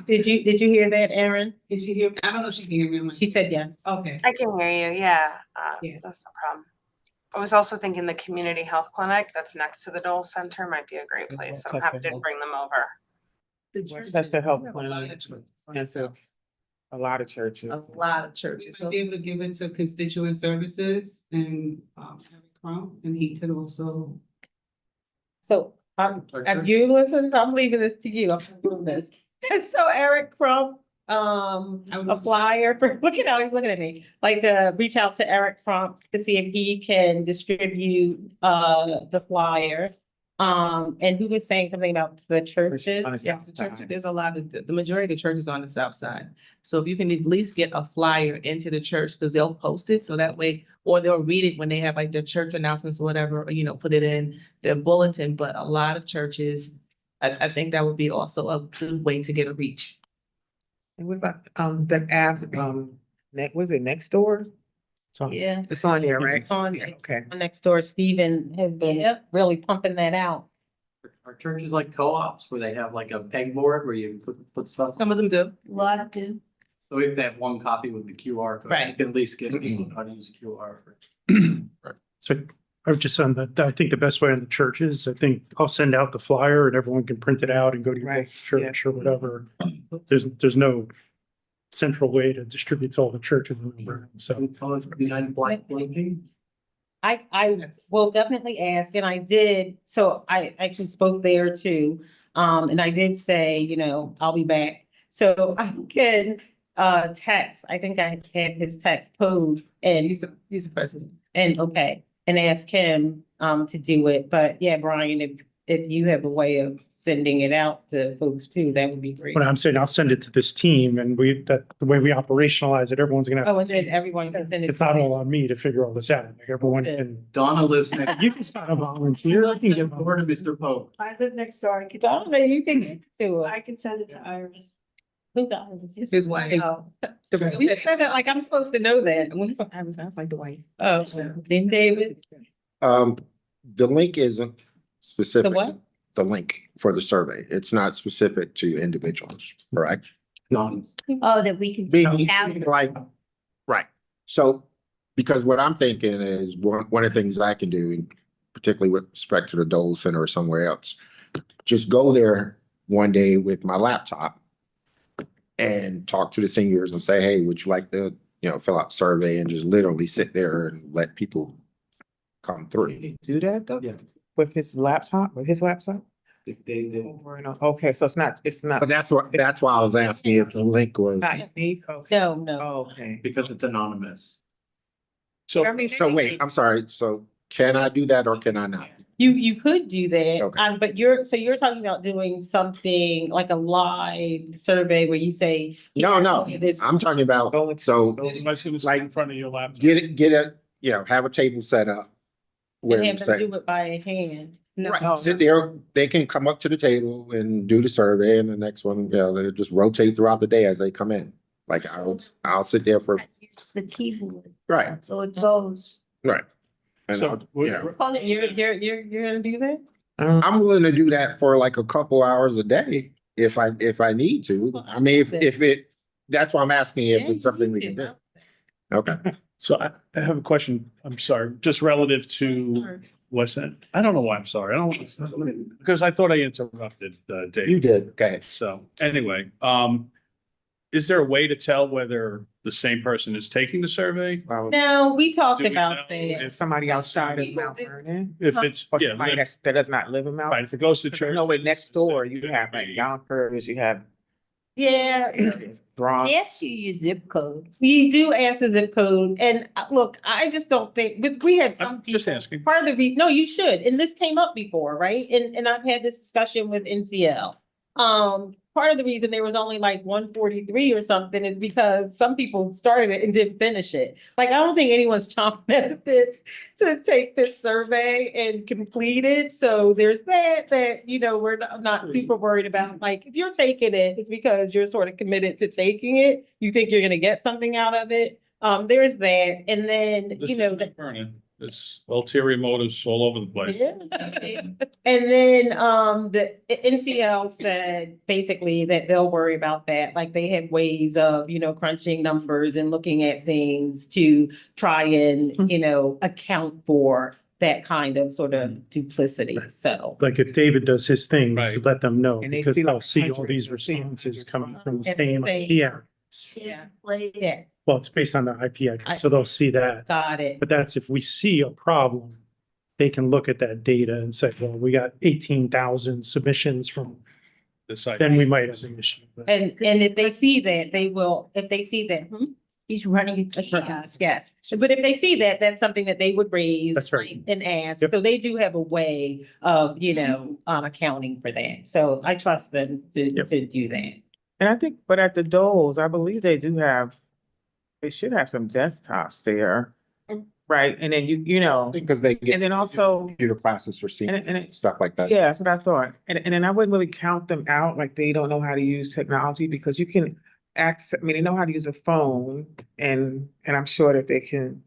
Did you hear that, Erin? Did she hear? I don't know if she can hear me. She said yes. Okay. I can hear you, yeah. Yeah. That's no problem. I was also thinking the community health clinic that's next to the Dole Center might be a great place. So I'm happy to bring them over. That's the help plan. And so a lot of churches. A lot of churches. So be able to give it to constituent services and Eric Crump, and he could also. So have you listened? I'm leaving this to you. I'm doing this. So Eric Crump, a flyer for, look at how he's looking at me, like, reach out to Eric Crump to see if he can distribute, the flyer. And who was saying something about the churches? Yes, The church, there's a lot of, the majority of the churches on the south side. So if you can at least get a flyer into the church, because they'll post it, so that way, or they'll read it when they have like their church announcements or whatever, or, put it in their bulletin, but a lot of churches, I think that would be also a good way to get a reach. And what about, the app, was it next door? Yeah. It's on there, right? It's on there. Okay. Next door, Stephen has been really pumping that out. Are churches like co-ops where they have like a pegboard where you put stuff? Some of them do. A lot do. So if they have one copy with the QR code, you Right. can at least get people how to use QR. So I would just, I think the best way on the churches, I think I'll send out the flyer and everyone can print it out and go to your Right, church or whatever. There's no central way to distribute to all the churches in the world. So Behind black blinking. I will definitely ask, and I did, so I actually spoke there too. And I did say, I'll be back. So I can text, I think I had his text code and He's the president. and ask him to do it. But yeah, Brian, if if you have a way of sending it out to folks too, that would be great. But I'm saying I'll send it to this team and the way we operationalize it, everyone's gonna, Oh, and then everyone can send it. it's not all on me to figure all this out. Like everyone can, Donna lives next. you can start a volunteer. You can get Word of Mr. Pope. I live next door. I Donna, you can get to it. I can send it to Iris. Who's Iris? His wife. Oh. You said that like I'm supposed to know that. I was like the wife. Oh, then David, The link isn't specific. The what? The link for the survey. It's not specific to individuals, correct? None. Oh, that we can. Being have- like, right. So, because what I'm thinking is one of the things I can do, particularly with respect to the Dole Center or somewhere else, just go there one day with my laptop and talk to the seniors and say, hey, would you like to, fill out the survey, and just literally sit there and let people come through. Do that though? Yeah. With his laptop, They- Over and over. Okay, so it's not. But that's why I was asking if the link was. Not me. Okay. no. Okay. because it's anonymous. So I mean, So wait, I'm sorry. So can I do that or can I not? You could do that, Okay. but you're talking about doing something like a live survey where you say. No, This, I'm talking about, so let's sit Like, in front of your laptop. get a, have a table set up. Where and you have them say, do it by hand. No. right, sit there, they can come up to the table and do the survey, and the next one, they just rotate throughout the day as they come in. Like I'll sit there for, Use the keyboard, right, so it goes. right. And So, You're gonna do that? I'm willing to do that for like a couple hours a day if I need to. I mean, that's why I'm asking if it's something we can do. Okay. So I have a question. I'm sorry, just relative to, what's that? I don't know why I'm sorry. I don't, because I thought I interrupted, Dave. You did, okay. So anyway, is there a way to tell whether the same person is taking the survey? No, we talked Do we about know that. if- Somebody outside of Mount Vernon, If it's, or yeah, somebody that does not live in Mount. right, if it goes to Because I church. know with next door, you have like Yonkers, you have Yeah, Bronx. Yes, you use zip code. we do ask the zip code, and look, I just don't think, but we had some I'm people. just asking. Part of the no, you should, and this came up before, right? And I've had this discussion with NCL. Part of the reason there was only like 143 or something is because some people started it and didn't finish it. Like, I don't think anyone's chomping at the bits to take this survey and complete it. So there's that, we're not super worried about. Like, if you're taking it, it's because you're sort of committed to taking it. You think you're gonna get something out of it. There's that, and then, This is Vernon. There's ulterior motives all over the place. yeah. And then, the NCL said basically that they'll worry about that, like they have ways of, crunching numbers and looking at things to try and, account for that kind of sort of duplicity, so. like if David does his thing, Right. let them know, And they because see they'll like see all 100, these they'll see responses 100 coming from the And same they- IP. Yeah, Yeah. Well, it's based on the IP address, so they'll see that. got it. But that's if we see a problem, they can look at that data and say, well, we got 18,000 submissions from, The site. then we might have an issue. But And if they see that, they will, if they see that, He's running a kiosk. yes. But if they see that, that's something that they would raise. That's right. And ask. Yep. So they do have a way of, accounting for that. So I trust them Yep. to do that. And I think, but at the Doles, I believe they should have some desktops there. Right, and then Because they get and then also, computer classes for and seniors, it, stuff like that. yeah, that's what I thought. And then I wouldn't really count them out, like they don't know how to use technology, because you can they know how to use a phone, and I'm sure that they can,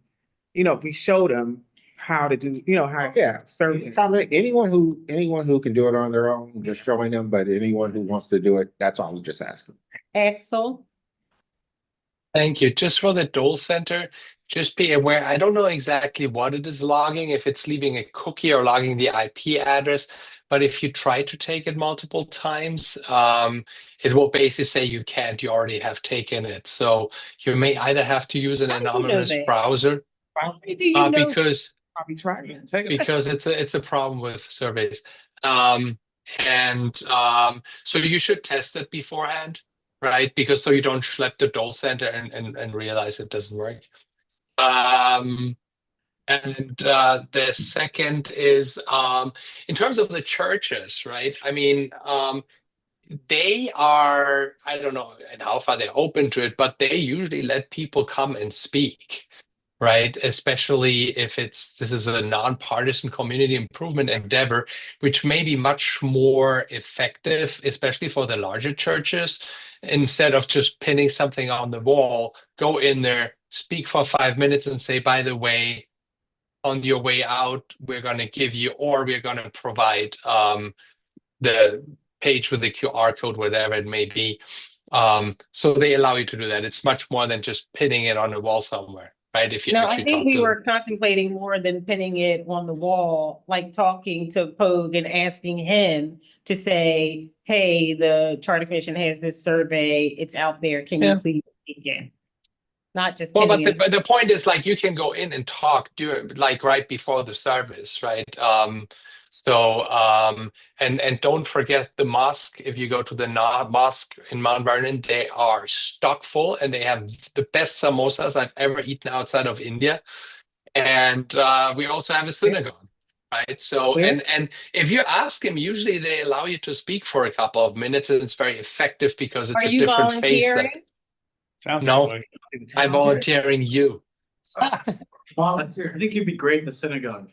we showed them how to do, how. Yeah. Certain. Anyone who can do it on their own, just showing them, but anyone who wants to do it, that's all we just asking. Axel? Thank you. Just for the Dole Center, just be aware, I don't know exactly what it is logging, if it's leaving a cookie or logging the IP address, but if you try to take it multiple times, it will basically say you can't, you already have taken it. So you may either have to use an How do you know anonymous that? browser, How do you know? because Probably try it. because it's a problem with surveys. So you should test it beforehand, right? Because so you don't schlep the Dole Center and realize it doesn't work. And the second is in terms of the churches, right? I mean, they are, I don't know and how far they're open to it, but they usually let people come and speak, right? Especially if this is a nonpartisan community improvement endeavor, which may be much more effective, especially for the larger churches. Instead of just pinning something on the wall, go in there, speak for 5 minutes and say, by the way, on your way out, we're going to give you, or we're going to provide the page with the QR code, whatever it may be. So they allow you to do that. It's much more than just pinning it on a wall somewhere, right? If you No, I actually think talk we to were contemplating more than pinning it on the wall, like talking to Pogue and asking him to say, hey, the Charter Commission has this survey, it's out there, can you Yeah. please take it? Not just well, pinning it. but the point is, like, you can go in and talk like right before the service, right? And don't forget the mosque. If you go to the mosque in Mount Vernon, they are stock full and they have the best samosas I've ever eaten outside of India. And we also have a synagogue, right? So, Where? and if you ask them, usually they allow you to speak for a couple of minutes, and it's very effective because it's Are a you different face. volunteering? Sounds No. like. I'm volunteering you. Volunteer. I think you'd be great in the synagogue.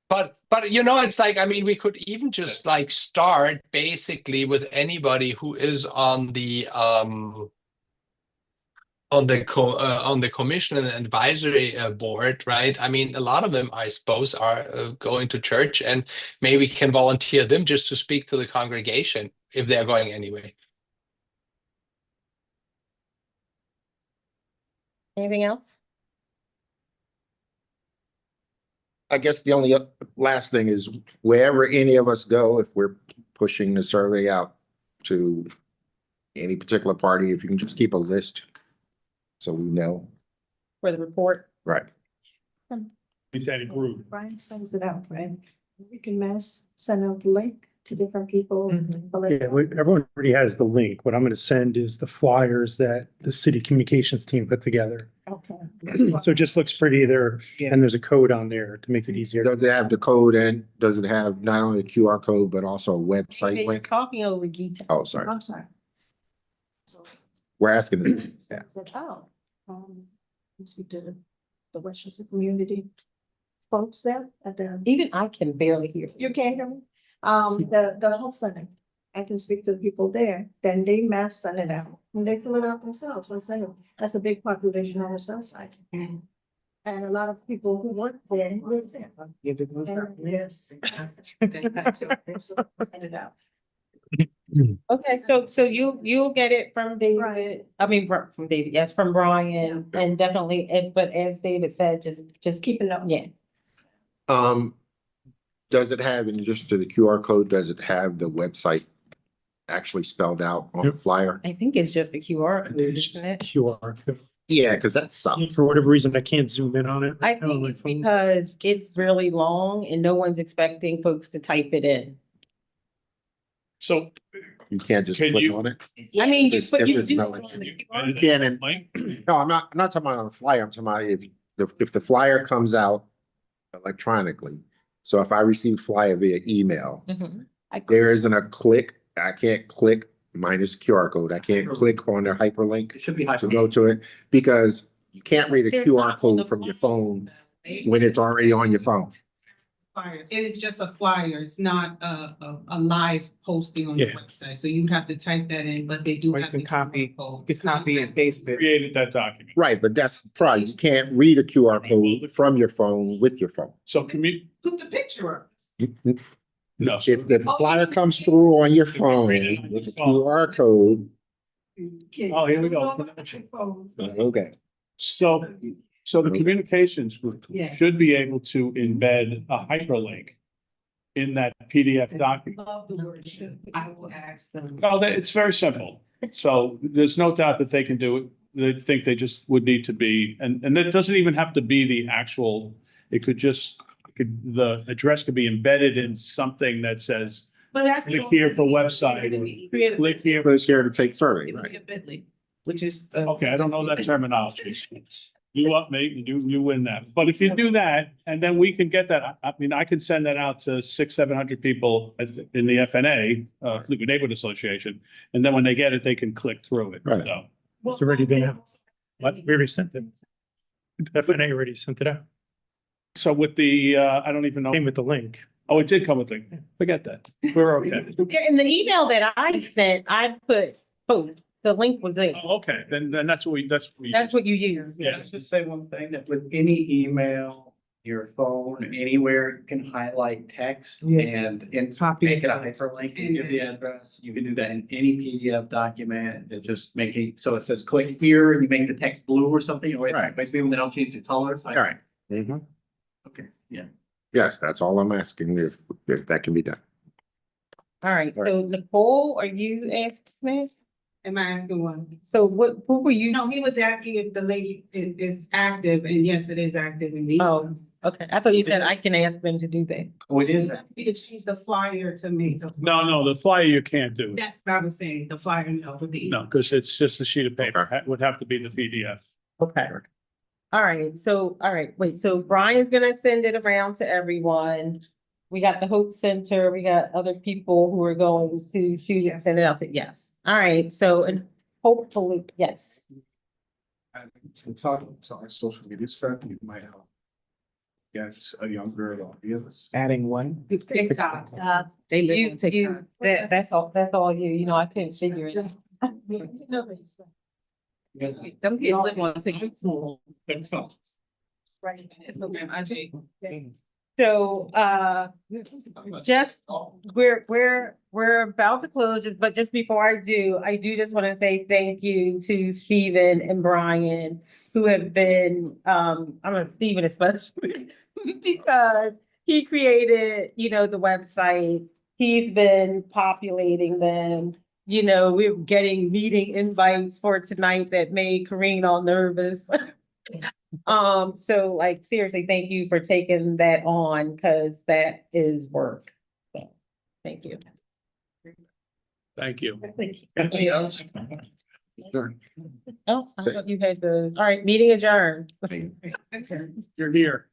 But it's like, I mean, we could even just like start basically with anybody who is on the commission and advisory board, right? I mean, a lot of them, I suppose, are going to church, and maybe we can volunteer them just to speak to the congregation if they're going anyway. Anything else? I guess the only last thing is wherever any of us go, if we're pushing the survey out to any particular party, if you can just keep a list so we know. For the report? Right. It's that group. Brian sends it out, right? We can send out the link to different people. Yeah, everyone already has the link. What I'm gonna send is the flyers that the city communications team put together. Okay. So it just looks pretty there, and there's a code on there to make it easier. Does it have the code and does it have not only a QR code, but also a website You're link? talking over Gita. Oh, sorry. I'm sorry. So, We're asking. this. Yeah. said, oh, speak to the Westchester community folks there at the, Even I can barely hear. you can't hear me? The health center. I can speak to the people there, then they mass send it out, and they fill it out themselves, and say, that's a big population on the south side. And a lot of people who work there live there. Give the group And up. yes. Send it out. Okay, so you'll get it from David, Right. I mean, from David, yes, from Brian, and definitely, but as David said, just keep it up, yeah. Does it have, in addition to the QR code, does it have the website actually spelled out on the Yep. flyer? I think it's just a QR code, It's just isn't it? QR code. Yeah, because that's something. For whatever reason, I can't zoom in on it. I right now on think my it's phone. because it's really long and no one's expecting folks to type it in. So. You can't just Can click you- on it. I mean, There's- but you there's do. no- it on the You QR You can't, and- Mike? No, I'm not talking about on the flyer. I'm talking about if the flyer comes out electronically. So if I receive flyer via email, Mhm. there isn't a click. I can't click minus QR code. I can't click on the hyperlink It should be. to go to it because you can't read a There's QR not on the code from your phone. phone when it's already on your phone. Flyer. It is just a flyer. It's not a live posting on the Yeah. website. So you would have to type that in, but they do Or you have. can the copy, QR code. you can copy and paste it. Created that document. Right, but that's the problem. You can't read a QR code from your phone with your phone. So Put the picture up. no. If the flyer comes through on your phone read it on with the your phone. QR code, Oh, here we go. okay. So the communications group Yeah. should be able to embed a hyperlink in that PDF document. Love the word should. I will ask them. Well, it's very simple. So there's no doubt that they can do it. They think they just would need to be, and it doesn't even have to be the actual, the address could be embedded in something that says, But that's. click here for website, or click here. Click here to take survey, right? Bitly, which is. Okay, I don't know that terminology. You up, mate, you win that. But if you do that, and then we can get that, I mean, I can send that out to 600-700 people in the FNA, Fleetwood Neighborhood Association. And then when they get it, they can click through it, Right. so. It's already been out. What? We already sent it. FNA already sent it out. So with the, I don't even know, Came with the link. oh, it did come with the, forget that, we're okay. In the email that I sent, I put, the link was in. Oh, okay, then that's what we. That's what you use. Yeah. Let's just say one thing, that with any email, your phone, anywhere, you can highlight text Yeah. and Copy make it a and paste. hyperlink and give the address. You can do that in any PDF document. It just make it, so it says click here and you make the text blue or something, or Right. maybe when they don't change the colors. All right. Mhm. Okay, yeah. Yes, that's all I'm asking, if that can be done. All right, so Nicole, are you asking me? Am I asking one? So who were you? No, he was asking if the lady is active, and yes, it is active in the. Oh, okay. I thought you said I can ask them to do that. Oh, it is. You could change the flyer to make. No, the flyer you can't do. That's what I was saying, the flyer, no, with the. No, because it's just a sheet of paper, Okay. It would have to be the PDF. Okay. All right, so, all right, wait, so Brian's gonna send it around to everyone. We got the Hope Center, we got other people who are going to shoot and send it out to, yes. All right, so, and hopefully, yes. To talk to our social media strategy, you might help get a younger audience. Adding one. TikTok. They live You, on TikTok. that's all you, I couldn't figure it out. Them kids live on TikTok. So, just, we're about to close, but just before I do just want to say thank you to Stephen and Brian, who have been, Stephen especially, because he created, the websites. He's been populating them. We're getting meeting invites for tonight that made Corrine all nervous. So like, seriously, thank you for taking that on, because that is work. So, thank you. Thank you. Anything else? Sure. Oh, I thought you had all right, meeting adjourned. You're here.